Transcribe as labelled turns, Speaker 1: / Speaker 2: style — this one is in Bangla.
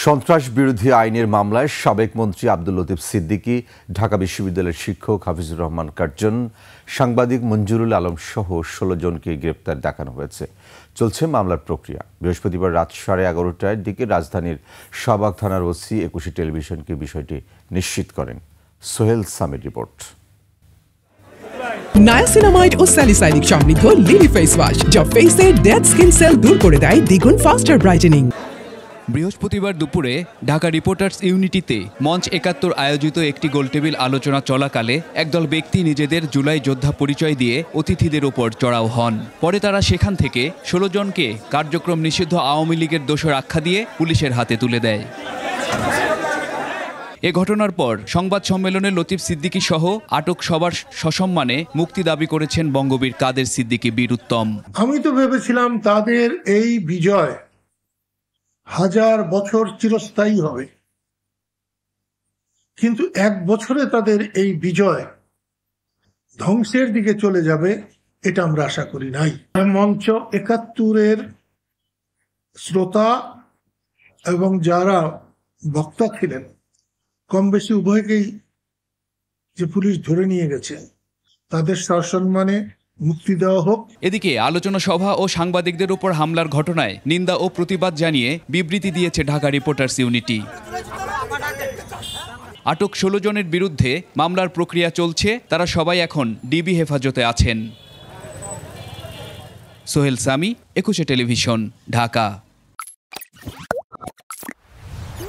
Speaker 1: সন্ত্রাস বিরোধী আইনের মামলায় সাবেক মন্ত্রী আব্দুল লতিফ সিদ্দিকী, ঢাকা বিশ্ববিদ্যালয়ের শিক্ষক হাফিজুর রহমান কার্জন, সাংবাদিক মঞ্জুরুল আলম সহ ১৬ জনকে গ্রেপ্তার দেখানো হয়েছে। চলছে মামলার প্রক্রিয়া। বৃহস্পতিবার রাত 11:30টার দিকে রাজধানীর শাহবাগ থানার ওসি একুশে টেলিভিশনকে বিষয়টি নিশ্চিত করেন। সোহেল সামির রিপোর্ট।
Speaker 2: নায়াসিনামাইড ও স্যালিসাইলিক সমৃদ্ধ লিলি ফেস ওয়াশ, যা ফেসের ডেড স্কিন সেল দূর করে দেয় দ্বিগুণ ফাস্টার ব্রাইটেনিং।
Speaker 3: বৃহস্পতিবার দুপুরে ঢাকা রিপোর্টার্স ইউনিটিতে মঞ্চ ৭১ আয়োজিত একটি গোলটেবিল আলোচনা চলাকালে একদল ব্যক্তি নিজেদের জুলাই যোদ্ধা পরিচয় দিয়ে অতিথিদের ওপর চড়াও হন। পরে তারা সেখান থেকে ১৬ জনকে কার্যক্রম নিষিদ্ধ আওয়ামী লীগের দোষর আখ্যা দিয়ে পুলিশের হাতে তুলে দেয়। এ ঘটনার পর সংবাদ সম্মেলনে লতিফ সিদ্দিকী সহ আটক সবার সসম্মানে মুক্তি দাবি করেছেন বঙ্গবীর কাদের সিদ্দিকী বীরুত্তম।
Speaker 4: আমি তো ভেবেছিলাম তাদের এই বিজয় ১০০০ বছর চিরস্থায়ী হবে, কিন্তু ১ বছরে তাদের এই বিজয় ধ্বংসের দিকে চলে যাবে এটা আমরা আশা করি নাই। মঞ্চ ৭১-এর শ্রোতা এবং যারা বক্তা ছিলেন কম বেশি উভয়কেই যে পুলিশ ধরে নিয়ে গেছে, তাদের সসম্মানে মুক্তি দেওয়া হোক।
Speaker 3: এদিকে আলোচনা সভা ও সাংবাদিকদের উপর হামলার ঘটনায় নিন্দা ও প্রতিবাদ জানিয়ে বিবৃতি দিয়েছে ঢাকা রিপোর্টার্স ইউনিটি। আটক ১৬ জনের বিরুদ্ধে মামলার প্রক্রিয়া চলছে। তারা সবাই এখন ডিবি হেফাজতে আছেন। সোহেল সামি, একুশে টেলিভিশন, ঢাকা।